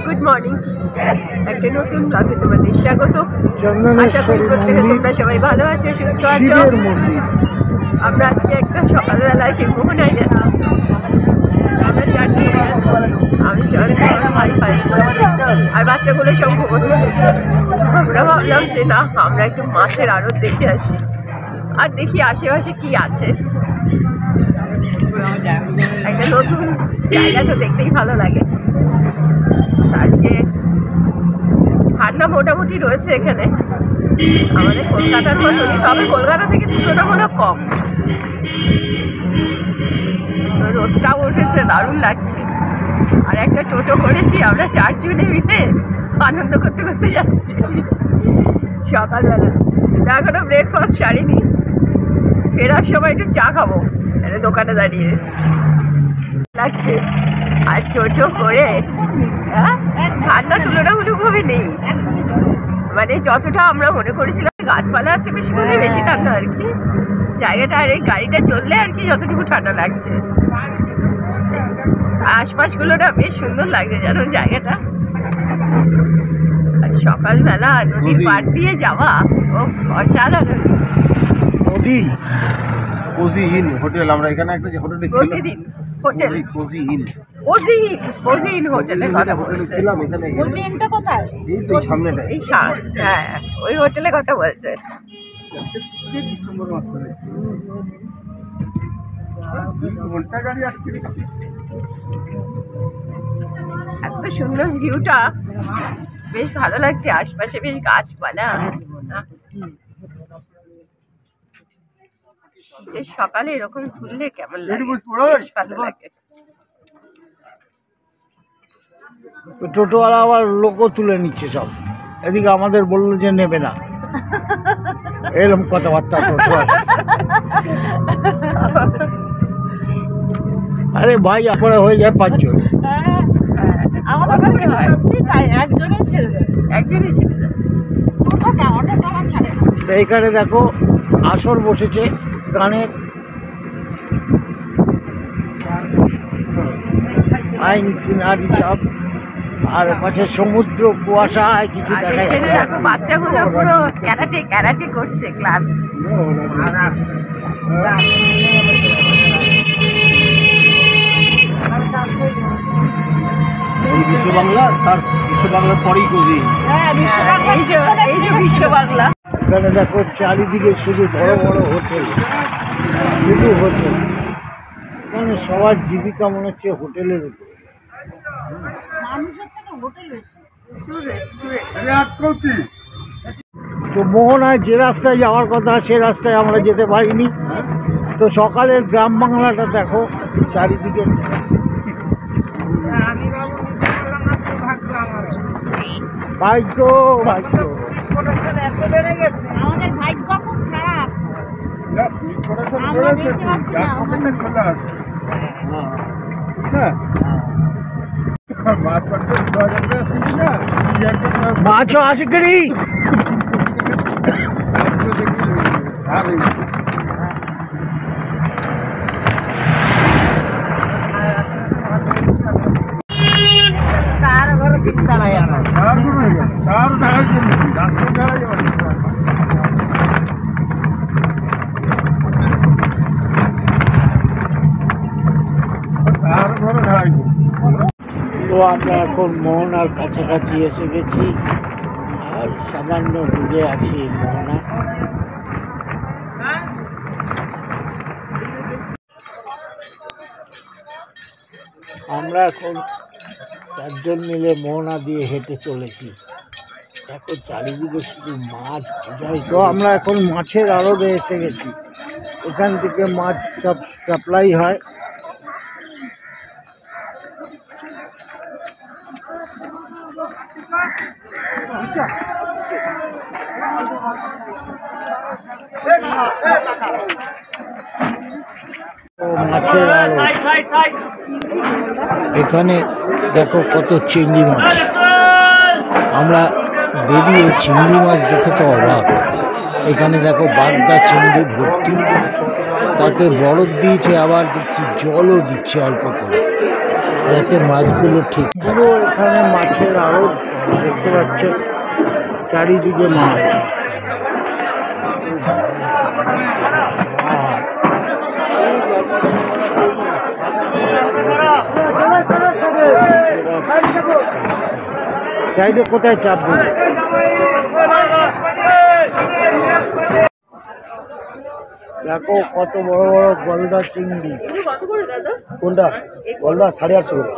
Good morning, একটা নতুন ব্লগে তোমাদের স্বাগত। আশা করি প্রত্যেকে তোমরা সবাই ভালো আছো, সুস্থ আছো। আমরা আজকে একটা সকালবেলায় সেই মোহনায় যাচ্ছি। আমরা চারটে আমি চলে ভাই ভাই আর বাচ্চাগুলো সব ঘুমোচ্ছে। আমরা ভাবলাম যে না, আমরা একটু মাছের আড়ত দেখে আসি আর দেখি আশেপাশে কি আছে। একটা নতুন জায়গা তো দেখতেই ভালো লাগে। আজকে ঠান্ডা মোটামুটি রয়েছে এখানে, আমাদের কলকাতার মতনই, তবে কলকাতা থেকে তুলনামূলক কম। তো রোদটাও উঠেছে, দারুণ লাগছে। আর একটা টোটো করেছি, আমরা চারজনে মিলে আনন্দ করতে করতে যাচ্ছি সকালবেলা। এখনো ব্রেকফাস্ট সারিনি, ফেরার সময় একটু চা খাবো একটা দোকানে দাঁড়িয়ে লাগছে। আর টোটো করে ঠান্ডা তুলনামূলকভাবে নেই, মানে যতটা আমরা মনে করেছিলাম গাছপালা আছে বেশি করে, বেশি ঠান্ডা আর কি জায়গাটা। আর এই গাড়িটা চললে আর কি যতটুকু ঠান্ডা লাগছে। আশপাশগুলোটা বেশ সুন্দর লাগছে জানো জায়গাটা। আর সকালবেলা নদীর পাড় দিয়ে যাওয়া, ও অসাধারণ। নদী কোজি ইন হোটেল, আমরা এখানে একটা যে হোটেলে প্রতিদিন হোটেল কোজি ইন হোটেলের কথা বলছিলাম। এখানে কোজি ইনটা কোথায়? এই তো সামনেটা, এই হ্যাঁ, ওই হোটেলের কথা বলছে। ডিসেম্বর মাসে ঘন্টা গাড়ি আটকে এত সুন্দর ভিউটা, বেশ ভালো লাগছে। আশপাশে বেশ গাছপালা। শীতের সকালে এরকম ঘুরলে কেমন লাগে, বেশ ভালো লাগে। টোটোওয়ালা আবার লোকও তুলে নিচ্ছে সব, এদিকে আমাদের বললো যে নেবে না, এরকম কথাবার্তা টোটোওয়ালা। আরে ভাই আপনারা হয়ে যায় 5 জন, সত্যি তাই, একজনই ছেড়ে দেয়। এইখানে দেখো আসর বসেছে গানের, আইন সিনারি সব, আর পাশে সমুদ্র, কুয়াশা কিছু দেখা যাচ্ছে। বাচ্চাগুলো পুরো ক্যারাটে করছে ক্লাস। বিশ্ব বাংলা, তার বিশ্ব বাংলার পরেই কোজি। এই যে বিশ্ব বাংলা। এখানে দেখো চারিদিকে শুধু বড় বড় হোটেল, শুধু হোটেল। এখানে সবার জীবিকা মনে হচ্ছে হোটেলের উপরে। তো মোহনায় যে রাস্তায় যাওয়ার কথা সে রাস্তায় আমরা যেতে পারিনি। তো সকালের গ্রাম বাংলাটা দেখো চারিদিকে। ভাগ্য ভাগ্য, আমাদের ভাগ্য খুব খারাপ। মাছও আসে করি। তো আমরা এখন মোহনার কাছাকাছি এসে গেছি, আর সামান্য দূরে আছি মোহনা। আমরা এখন 4 জন মিলে মোহনা দিয়ে হেঁটে চলেছি। এখন চারিদিকে শুধু মাছ বোঝাই। তো আমরা এখন মাছের আড়তে এসে গেছি, এখান থেকে মাছ সব সাপ্লাই হয়। মাছের আড়ত, এখানে দেখো কত চিংড়ি মাছ। আমরা বেরিয়ে চিংড়ি মাছ দেখে তো অবাক। এখানে দেখো বাগদা চিংড়ি ভর্তি, তাতে বরফ দিয়েছে, আবার দেখছি জলও দিচ্ছে অল্প করে। যাতে মাছগুলো ঠিক পুরো এখানে মাছের আড়ত দেখতে পাচ্ছেন, চারিদিকে মাছ। সাইডে কোথায় চাপবে? দেখো কত বড় বড় গলদা চিংড়ি। কত করে দাদা? কোনটা গলদা 850 করে,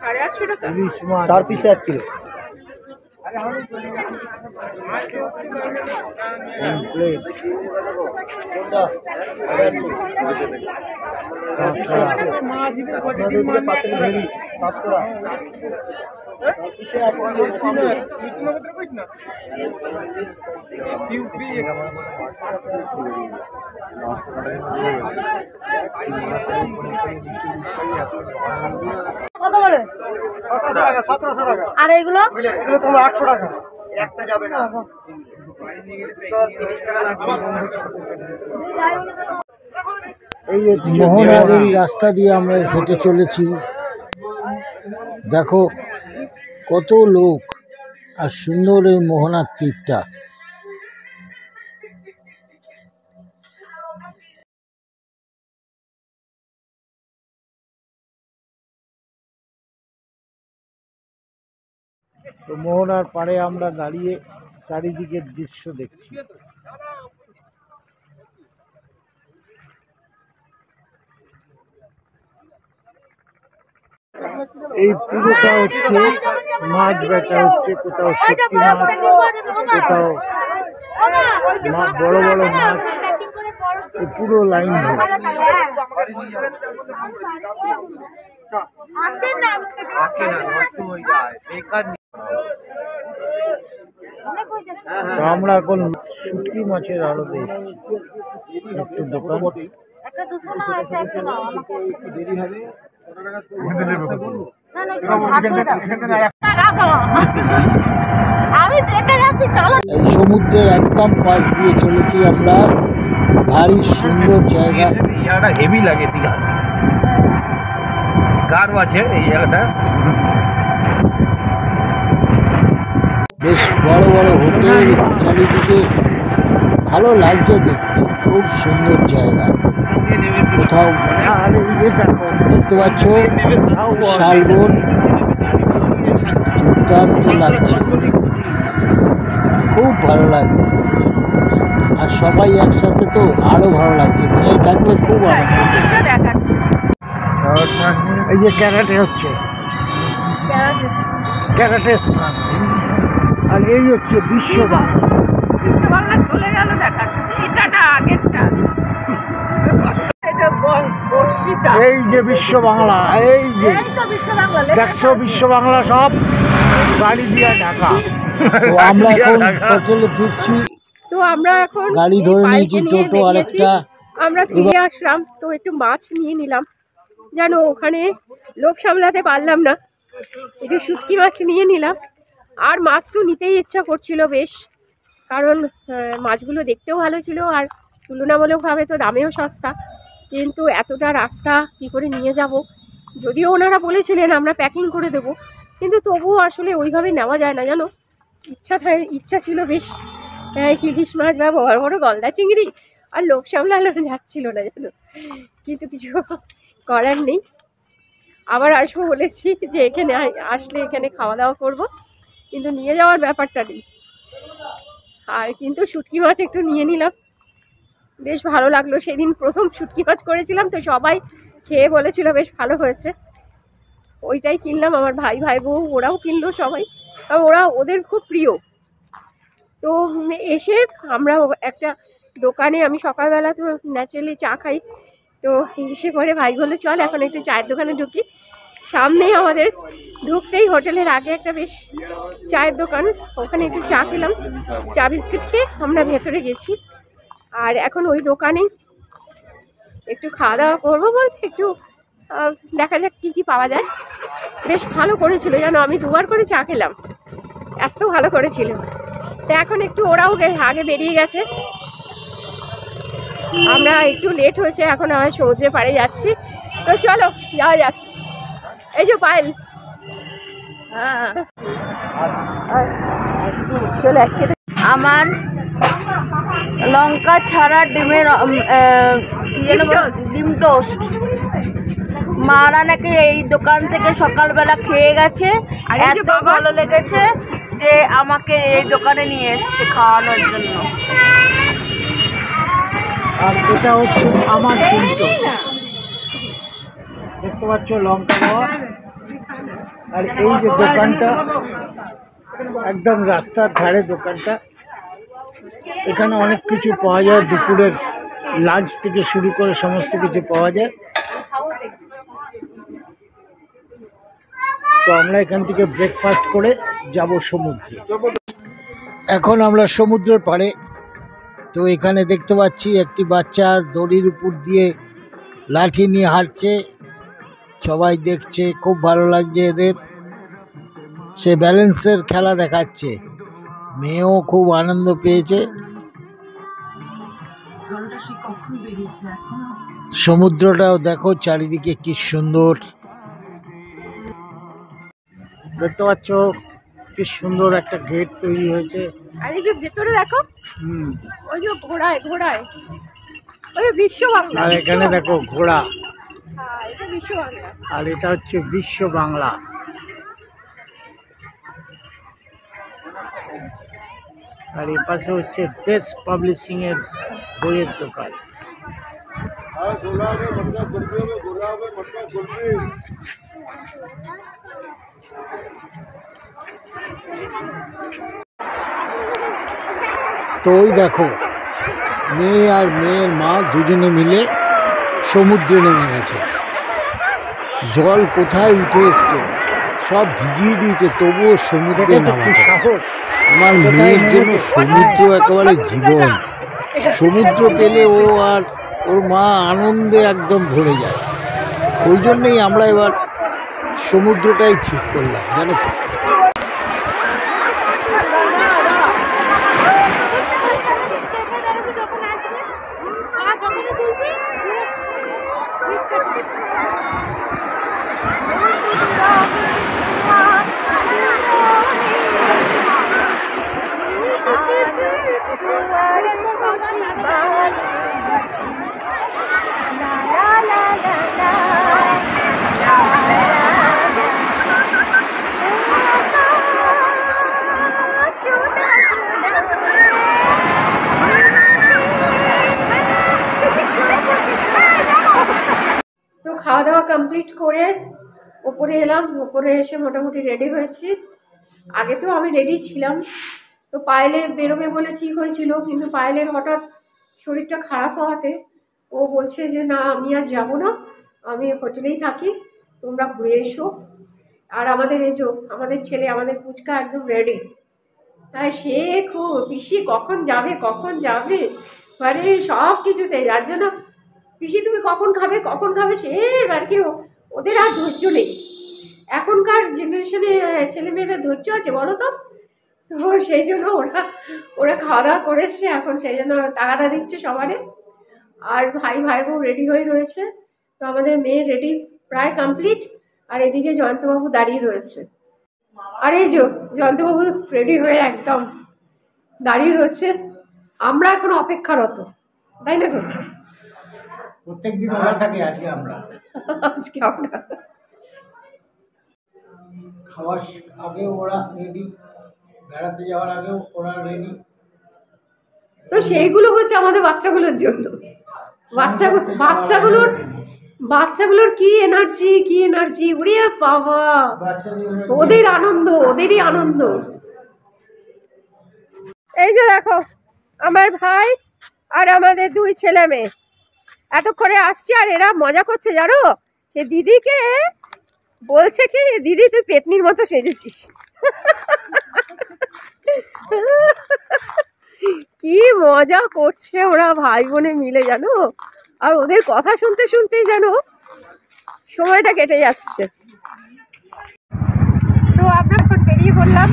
850 টাকা। ইলিশ মাছ 4 পিসে 1 কিলো। কমপ্লেট। কত করে? 1700 টাকা। আর এগুলো? এগুলো তোমার 800 টাকা। একটা যাবে না, 30 টাকা লাগবে। এই হচ্ছে মোহনার দেওয়া। এই রাস্তা দিয়ে আমরা হেঁটে চলেছি। দেখো কত লোক, আর সুন্দর এই মোহনার তীরটা। তো মোহনার পাড়ে আমরা দাঁড়িয়ে চারিদিকের দৃশ্য দেখছি। এই পুরোটা হচ্ছে মাছ বেচা হচ্ছে, কোথাও শুটকি মাছ, কোথাও বড় বড় মাছ, এই পুরো লাইন ধরে। তো আমরা এখন শুটকি মাছের আড়তে এসেছি, একটু দোকান। একটা 200 না, একটা 100 না। দেরি হবে। আমি দেখে যাচ্ছি, চলো। এই সমুদ্রের একদম পাশ দিয়ে চলেছি আমরা। ভারী সুন্দর জায়গা। এই জায়গাটা হেভি লাগে, দীঘা গাঢ় আছে এই জায়গাটা। বেশ বড় বড় হোটেল চারিদিকে, ভালো লাগছে দেখতে, খুব সুন্দর জায়গা। কোথাও আর এই যে দেখো দেখতে পাচ্ছ শালবন, দুর্দান্ত লাগছে, খুব ভালো লাগছে। আর সবাই একসাথে তো আরো ভালো লাগছে, বেশি থাকলে খুব আনন্দ। এটা দেখাচ্ছি। এই যে ক্যারাটে হচ্ছে, ক্যারাটে স্থান। আর এই হচ্ছে বিশ্ব বাংলা। বিশ্ব বাংলা চলে গেল দেখাচ্ছি, এটা না আগেরটা। এটা বর্ষিটা। এই যে বিশ্ব বাংলা, এই যে এই তো বিশ্ব বাংলা। দেখছো বিশ্ব বাংলা সব গাড়ি দিয়ে ঢাকা। তো আমরা এখন হোটেলে ফিরছি, তো আমরা এখন গাড়ি এই ধরে বাইকে নিয়েছি, নিয়ে টোটো আর বেরিয়েছি। একটা। আমরা ফিরে আসলাম, তো একটু মাছ নিয়ে নিলাম। জানো ওখানে লোভ সামলাতে পারলাম না, একটু শুটকি মাছ নিয়ে নিলাম। আর মাছ তো নিতেই ইচ্ছা করছিল বেশ, কারণ মাছগুলো দেখতেও ভালো ছিল আর তুলনামূলকভাবে তো দামেও সস্তা। কিন্তু এতটা রাস্তা কী করে নিয়ে যাব, যদিও ওনারা বলেছিলেন আমরা প্যাকিং করে দেবো, কিন্তু তবুও আসলে ওইভাবে নেওয়া যায় না জানো। ইচ্ছা ছিল বেশ ইলিশ মাছ বা বড় বড় গলদা চিংড়ি, আর লোভ সামলানো যাচ্ছিল না জানো, কিন্তু কিছু করার নেই। আবার আসবো বলেছি যে এখানে আসলে এখানে খাওয়া দাওয়া করবো, কিন্তু নিয়ে যাওয়ার ব্যাপারটা নেই। আর কিন্তু শুটকি মাছ একটু নিয়ে নিলাম, বেশ ভালো লাগলো। সেদিন প্রথম শুটকি মাছ করেছিলাম, তো সবাই খেয়ে বলেছিল বেশ ভালো হয়েছে, ওইটাই কিনলাম। আমার ভাই বউ ওরাও কিনলো সবাই, আর ওদের খুব প্রিয়। তো এসে আমরা একটা দোকানে, আমি সকালবেলা তো ন্যাচারালি চা খাই, তো এসে পরে ভাই বললো চল এখন একটু চায়ের দোকানে ঢুকি। সামনেই আমাদের ঢুকতেই হোটেলের আগে একটা বেশ চায়ের দোকান, ওখানে একটু চা খেলাম, চা বিস্কিট খেয়ে আমরা ভেতরে গেছি। আর এখন ওই দোকানেই একটু খাওয়া দাওয়া করবো বলতে একটু দেখা যাক কী কী পাওয়া যায়। বেশ ভালো করেছিল জানো, আমি দুবার করে চা খেলাম, এত ভালো করেছিল। তো এখন একটু ওরাও আগে বেরিয়ে গেছে, আমরা একটু লেট হয়েছে, এখন আমার সমুদ্রের পাড়ে যাচ্ছি। তো চলো যাওয়া যাক। এই যে পায়েল, হ্যাঁ চলে খেতে। আমার লঙ্কা ছাড়া ডিমের ডিম টোস্ট মারা নাকি এই দোকান থেকে সকালবেলা খেয়ে গেছে, আর এত ভালো লেগেছে যে আমাকে এই দোকানে নিয়ে এসছে খাওয়ানোর জন্য। আর এটা হচ্ছে আমার কিন্তু দেখতে পাচ্ছ লঙ্কা দেওয়া। আর এই যে দোকানটা একদম রাস্তার ধারে দোকানটা, এখানে অনেক কিছু পাওয়া যায়, দুপুরের লাঞ্চ থেকে শুরু করে সমস্ত কিছু পাওয়া যায়। তো আমরা এখান থেকে ব্রেকফাস্ট করে যাব সমুদ্রে। এখন আমরা সমুদ্রের পাড়ে। তো এখানে দেখতে পাচ্ছি একটি বাচ্চা দড়ির উপর দিয়ে লাঠি নিয়ে হাঁটছে, সবাই দেখছে, খুব ভালো লাগছে এদের। সে ব্যালেন্সের খেলা দেখাচ্ছে, মেয়েও খুব আনন্দ পেয়েছে। সমুদ্রটাও দেখো চারিদিকে কি সুন্দর, দেখতে পাচ্ছ কি সুন্দর একটা গেট তৈরি হয়েছে। আর এই যে ভেতরে দেখো, ওই যে ঘোড়ায় ঘোড়ায় ওই বিশ্ব বাংলা। আর এখানে দেখো ঘোড়া, হ্যাঁ এটা বিশ্ব বাংলা। আর এটা হচ্ছে বিশ্ব বাংলা। আর এ পাশে হচ্ছে দেশ পাবলিশিং এর বইয়ের দোকান। তো ওই দেখো মেয়ে আর মেয়ের মা দুজনে মিলে সমুদ্রে নেমে গেছে। জল কোথায় উঠে এসছে, সব ভিজিয়ে দিয়েছে, তবুও সমুদ্রে নামাছে। আমার মেয়ের জন্য সমুদ্র একেবারে জীবন। সমুদ্র পেলে ও আর ওর মা আনন্দে একদম ভরে যায়। ওই জন্যই আমরা এবার সমুদ্রটাই ঠিক করলাম, জানো তো। তো খাওয়া দাওয়া কমপ্লিট করে ওপরে এলাম। ওপরে এসে মোটামুটি রেডি হয়েছি। আগে তো আমি রেডি ছিলাম, তো পায়েলে বেরোবে বলে ঠিক হয়েছিল, কিন্তু পায়েলের হঠাৎ শরীরটা খারাপ হওয়াতে ও বলছে যে না আমি আর যাবো না, আমি হোটেলেই থাকি, তোমরা ঘুরে এসো। আর আমাদের এই যে আমাদের ছেলে, আমাদের পুচকা একদম রেডি। তাই সে খুব পিসি কখন যাবে কখন যাবে, মানে সব কিছুতে। যার জন্য পিসি তুমি কখন খাবে সে আর কি, ওদের আর ধৈর্য নেই। এখনকার জেনারেশনে ছেলে মেয়েদের ধৈর্য আছে বলো তো? তো সেই জন্য ওরা খাওয়া দাওয়া করে এসছে, এখন সেই জন্য টাকাটা দিচ্ছে সবারে। আর ভাই বউ রেডি হয়ে রয়েছে। তো আমাদের মেয়ে রেডি প্রায় কমপ্লিট। আর এদিকে জয়ন্তবাবু দাঁড়িয়ে রয়েছে। আর এই যে জয়ন্তবাবু রেডি হয়ে একদম দাঁড়িয়ে রয়েছে। আমরা এখন অপেক্ষারত, তাই না গো? প্রত্যেকদিন ওরা থাকে, আজকে আমরা খাওয়ার আগে ওরা রেডি, বেড়াতে যাওয়ার আগেও ওরা রেডি। তো সেইগুলো হচ্ছে আমাদের বাচ্চাগুলোর জন্য। বাচ্চাগুলোর কি এনার্জি উড়ে বাবা, ওদের আনন্দ, ওদেরই আনন্দ। এই যে দেখো আমার ভাই আর আমাদের দুই ছেলে মেয়ে এতক্ষণে আসছে, আর এরা মজা করছে জানো। সে দিদিকে বলছে কি, দিদি তুই পেতনির মতো সেজেছিস। কি মজা করছে ওরা ভাই বোনে মিলে জানো। আর ওদের কথা শুনতে শুনতেই যেন সময়টা কেটে যাচ্ছে। তো আমরা এখন বেরিয়ে পড়লাম।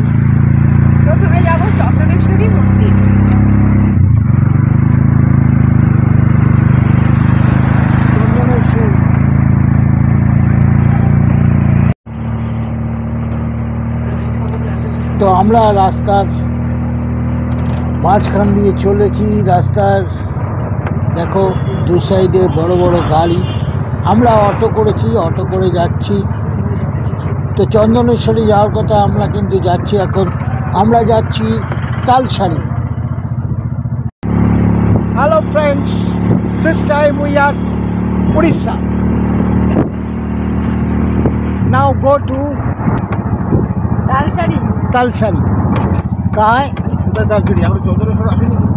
প্রথমে যাবো চন্দনেশ্বরী মন্দির। তো আমরা রাস্তার মাঝখান দিয়ে চলেছি। রাস্তার দেখো দু সাইডে বড় বড় গাড়ি। আমরা অটো করেছি, অটো করে যাচ্ছি। তো চন্দনেশ্বরী যাওয়ার কথা, আমরা কিন্তু যাচ্ছি এখন, আমরা যাচ্ছি Talsari. Hello friends, this time we are Odisha. Now go to Talsari. Talsari. Kahay? কোথায় দার্জিলিং? আমরা চন্দ্রেশ্বর আসিনি তো।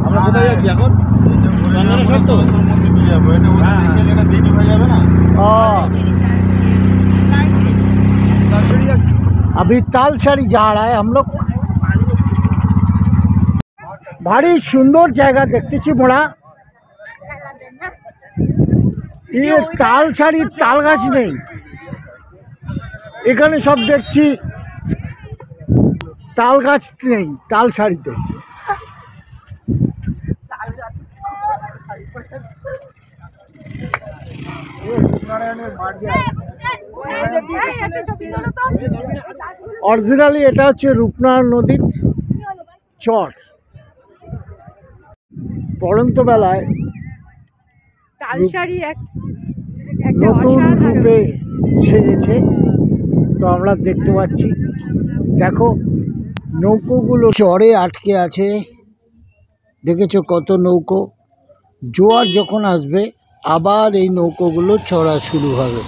আমরা কোথায় যাচ্ছি এখন? চন্দ্রেশ্বর তো মন্দির যাবো। এটা দেরি হয়ে যাবে না? Oh, দার্জিলিং যাচ্ছি। अभी तालसारी जा रहा है हम लोग। भारी सुंदर जगह देखते मोड़ा। ये तालसारी ताल गाछ नहीं, এখানে সব দেখছি তাল গাছ নেই তালসারিতে। অরিজিনালি এটা হচ্ছে রূপনারায়ণ নদীর চর। পড়ন্ত বেলায় তালসারি একটা নতুন অসাধারণ। রূপে সেজেছে। তো আমরা দেখতে পাচ্ছি, দেখো নৌকোগুলো চরে আটকে আছে, দেখেছো কত নৌকো। জোয়ার যখন আসবে আবার এই নৌকোগুলো চড়া শুরু হবে।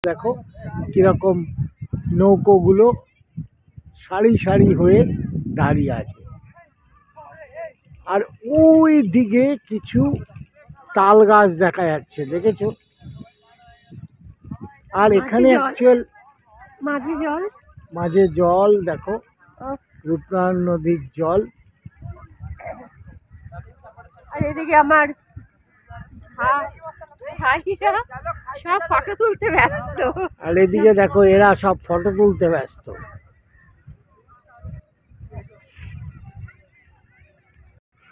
দেখো কিরকম নৌকোগুলো সারি সারি হয়ে দাঁড়িয়ে আছে। আর ওই দিকে কিছু তাল গাছ দেখা যাচ্ছে, দেখেছো? আর এখানে জল। অ্যাকচুয়াল মাঝি জল। মাঝে জল, দেখো উফ, রূপনারায়ণ নদীর জল। আর এদিকে আমার ভাইরা সব ফটো তুলতে ব্যস্ত। আর এদিকে দেখো এরা সব ফটো তুলতে ব্যস্ত।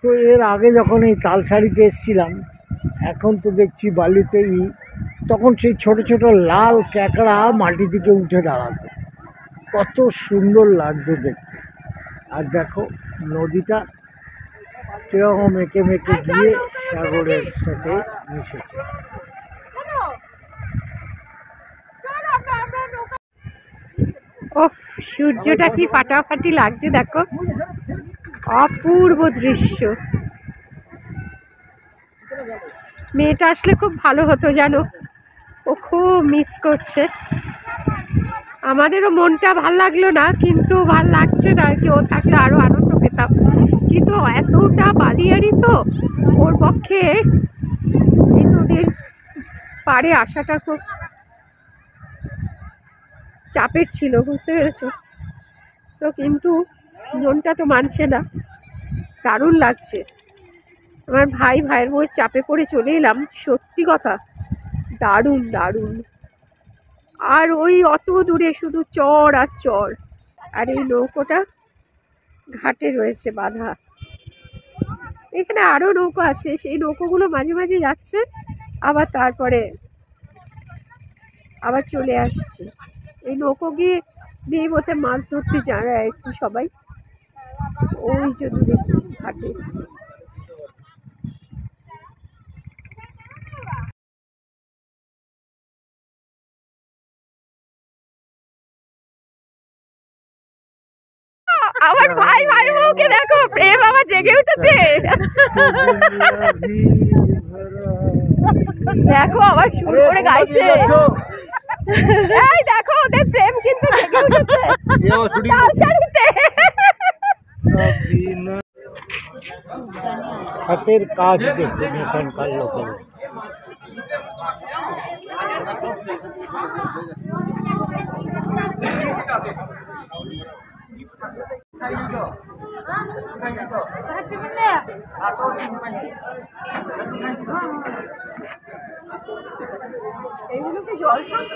তো এর আগে যখন এই তালসারিতে এসেছিলাম, এখন তো দেখছি বালিতেই, তখন সেই ছোট ছোট লাল ক্যাকড়া মাটি থেকে উঠে দাঁড়াতো, কত সুন্দর লাগতো দেখতে। আর দেখো নদীটা কীরকম মেকে মেকে গিয়ে সাগরের সাথে মিশেছে। ওহ, সূর্যটা কি ফাটাফাটি লাগছে দেখো, অপূর্ব দৃশ্য। মেয়েটা আসলে খুব ভালো হতো জানো, ও খুব মিস করছে। আমাদেরও মনটা ভাল লাগলো না, কিন্তু ভাল লাগছে না আর কি। ও থাকলে আরো আনন্দ পেতাম, কিন্তু এতটা বালিয়াড়ি তো ওর পক্ষে এই নদীর পাড়ে আসাটা খুব চাপের ছিল, বুঝতে পেরেছো তো। কিন্তু মনটা তো মানছে না, দারুণ লাগছে। আমার ভাইয়ের বউয়ের চাপে পড়ে চলে এলাম, সত্যি কথা দারুণ দারুণ। আর ওই অত দূরে শুধু চর আর চর, আর এই নৌকোটা ঘাটে রয়েছে বাঁধা। এখানে আরো নৌকো আছে, সেই নৌকোগুলো মাঝে মাঝে যাচ্ছে, আবার তারপরে আবার চলে আসছে। এই নৌকো দিয়ে বোধহয় মাছ ধরতে যায় আর কি সবাই, ওই যে দূরে ঘাটে। আমার ভাইয়ের বউকে দেখো, প্রেম আমার জেগে উঠেছে। দেখো আবার শুরু করে গাইছে। এই দেখো ওদের প্রেম কিন্তু জেগে উঠেছে তালসারিতে। হাতের কাজ দেখুন এখানকার লোকের। এইগুলো কি জল শঙ্খ?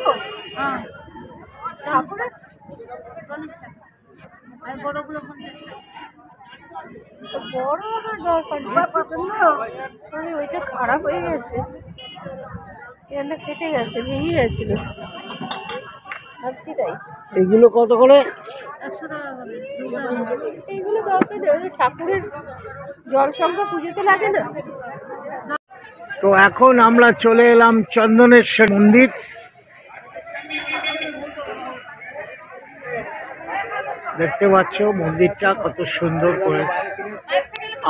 বড় আমার দরকার মানে ওইটা খারাপ হয়ে গেছে, এটা কেটে গেছে, ভেঙে গেছিল। ভাবছি তাই। এগুলো কত করে? 100 টাকা করে। এইগুলো দরকার নেই, ওই ঠাকুরের জল সংখ্যা পুজোতে লাগে না। তো এখন আমরা চলে এলাম চন্দনেশ্বর মন্দির। দেখতে পাচ্ছ মন্দিরটা কত সুন্দর করে।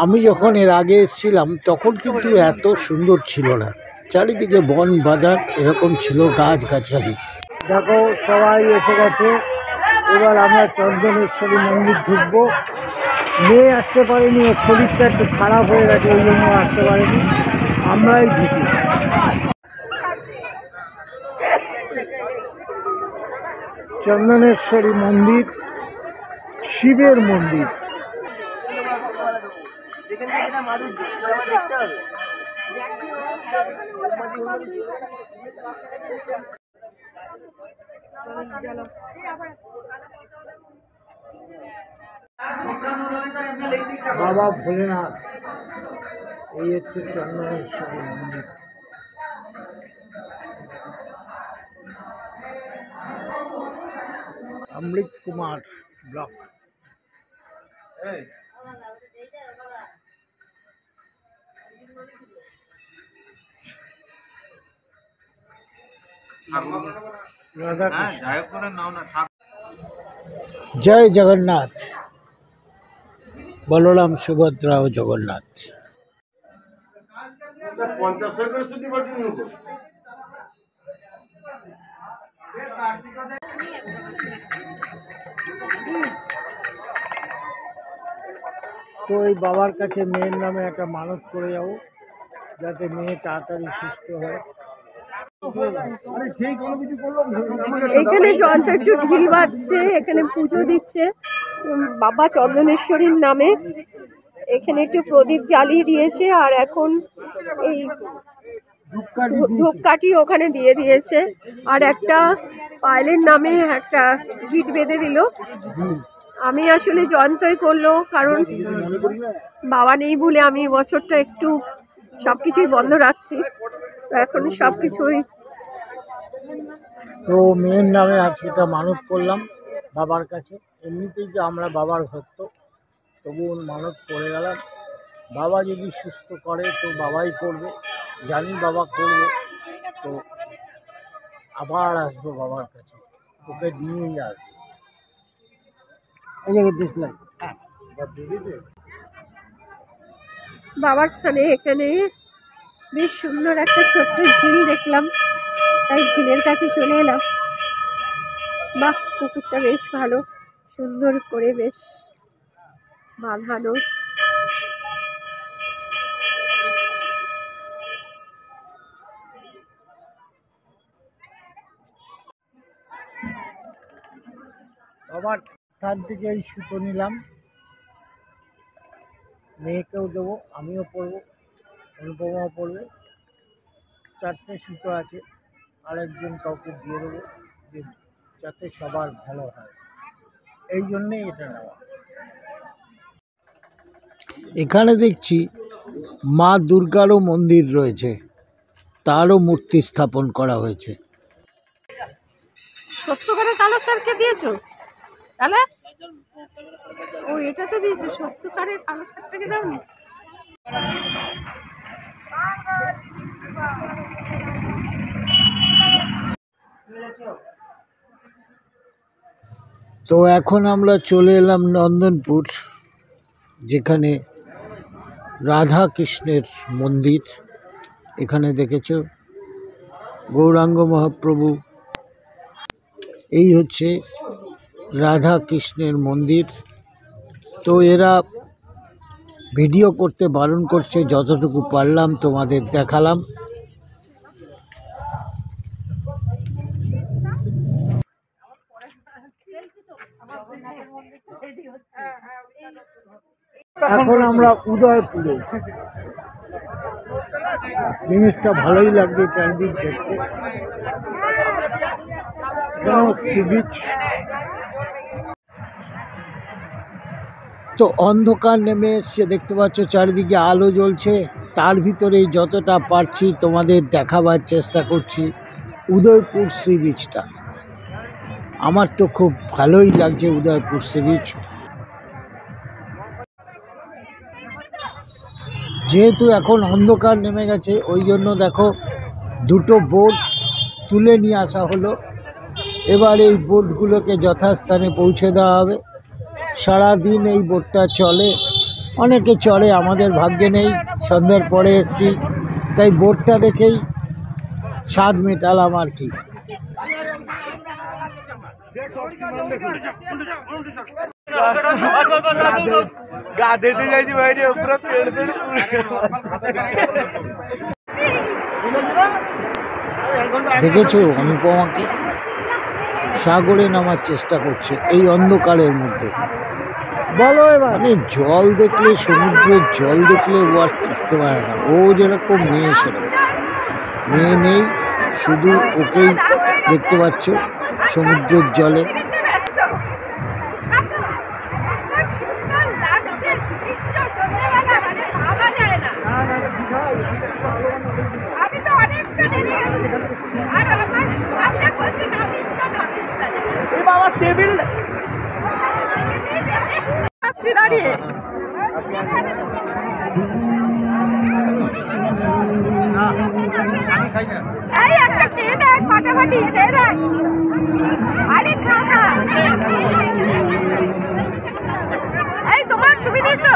আমি যখন এর আগে এসেছিলাম তখন কিন্তু এত সুন্দর ছিল না, চারিদিকে বন বাঁধার এরকম ছিল, গাছগাছালি। দেখো সবাই এসে গেছে, এবার আমরা চন্দনেশ্বরী মন্দির ঢুকবো। মেয়ে আসতে পারেনি, ওর শরীরটা একটু খারাপ হয়ে গেছে, ওই জন্য আসতে পারেনি, আমরাই ঢুকি। চন্দনেশ্বরী মন্দির শিবের মন্দির। বাবা ভোলেনাথ, এই হচ্ছে চন্দনেশ্বরী মন্দির। অমৃত কুমার ব্লক। জয় জগন্নাথ, বলরাম সুভদ্রা ও জগন্নাথ। 50 করে শুধু পারবেন। তো এই বাবার কাছে মেয়ের নামে একটা মানত করে যাবো, যাতে মেয়ে তাড়াতাড়ি সুস্থ হয়। এখানে যন্ত্র একটু ঢিল বাজছে, এখানে পুজো দিচ্ছে বাবা চন্দনেশ্বরীর নামে। এখানে একটু প্রদীপ জ্বালিয়ে দিয়েছে, আর এখন এই ধূপকাঠি ওখানে দিয়ে দিয়েছে, আর একটা পায়েলের নামে একটা গিট বেঁধে দিল। আমি আসলে জয়ন্তই করলো, কারণ বাবা নেই বলে আমি বছরটা একটু সবকিছুই বন্ধ রাখছি। তো এখন সবকিছুই তো মেয়ের নামে আজকে এটা মানত করলাম বাবার কাছে। এমনিতেই যে আমরা বাবার ভক্ত, তবুও মানত করে গেলাম। বাবা যদি সুস্থ করে তো বাবাই করবে, জানি বাবা করবে। তো আবার আসবো বাবার কাছে, ওকে নিয়েই আসবো। এই জায়গায় দিসলাই বাবার স্থানে এখানে বেশ সুন্দর একটা ছোট্ট ঝিল দেখলাম, তাই ঝিলের কাছে চলে এলাম। বাহ, পুকুরটা বেশ ভালো, সুন্দর করে বেশ বাঁধানো। বাবার স্থান থেকে এই সুতো নিলাম, মেয়েকেও দেবো, আমিও পরবো, অনুপমাও পরবে। 4টে সুতো আছে, আরেকজন কাউকে দিয়ে দেবো, যে যাতে সবার ভালো হয়, এই জন্যেই এটা নেওয়া। এখানে দেখছি মা দুর্গারও মন্দির রয়েছে, তারও মূর্তি স্থাপন করা হয়েছে। সত্যকারের কালো সারকে দিয়েছো তাহলে? ও এটা তো দিয়েছো, সত্যকারের কালো সারটাকে দাওনি? তো এখন আমরা চলে এলাম নন্দনপুর, যেখানে রাধা কৃষ্ণের মন্দির। এখানে দেখেছো গৌরাঙ্গ মহাপ্রভু, এই হচ্ছে রাধা কৃষ্ণের মন্দির। তো এরা ভিডিও করতে বারণ করছে, যতটুকু পারলাম তোমাদের দেখালাম। এখন আমরা উদয়পুরে, জিনিসটা ভালোই লাগছে চারিদিক দেখতে। Sea beach. তো অন্ধকার নেমে এসছে, দেখতে পাচ্ছ চারিদিকে আলো জ্বলছে, তার ভিতরেই যতটা পারছি তোমাদের দেখাবার চেষ্টা করছি উদয়পুর সি বিচটা। আমার তো খুব ভালোই লাগছে উদয়পুর সি বিচ। যেহেতু এখন অন্ধকার নেমে গেছে ওই জন্য দেখো দুটো বোট তুলে নিয়ে আসা হলো। এবার এই বোটগুলোকে যথাস্থানে পৌঁছে দেওয়া হবে। সারাদিন এই বোটটা চলে, অনেকে চড়ে, আমাদের ভাগ্যে নেই, সন্ধ্যার পরে এসছি, তাই বোটটা দেখেই স্বাদ মেটালাম আর কি। দেখেছো অনুপমাকে সাগরে নামার চেষ্টা করছে এই অন্ধকারের মধ্যে। বলো এবার। মানে জল দেখলে, সমুদ্রের জল দেখলে ও আর থাকতে পারে না। ও যেরকম মেয়ে সেরকম, মেয়ে নেই, শুধু ওকেই দেখতে পাচ্ছ সমুদ্রের জলে। বাবা টেবিল দাঁড়িয়ে এই একটা খেয়ে দেখ, ফাটাফাটি খেয়ে দেখ। আরে খা না, এই তোমার, তুমি নিয়েছো?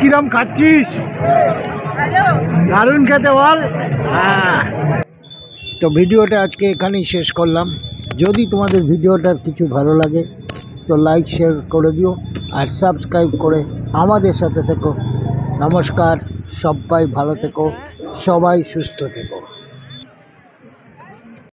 কিরম খাচ্ছিস? দারুণ খেতে বল। হ্যাঁ, তো ভিডিওটা আজকে এখানেই শেষ করলাম। যদি তোমাদের ভিডিওটার কিছু ভালো লাগে তো লাইক শেয়ার করে দিও আর সাবস্ক্রাইব করে আমাদের সাথে থেকো। নমস্কার, সবাই ভালো থেকো, সবাই সুস্থ থেকো।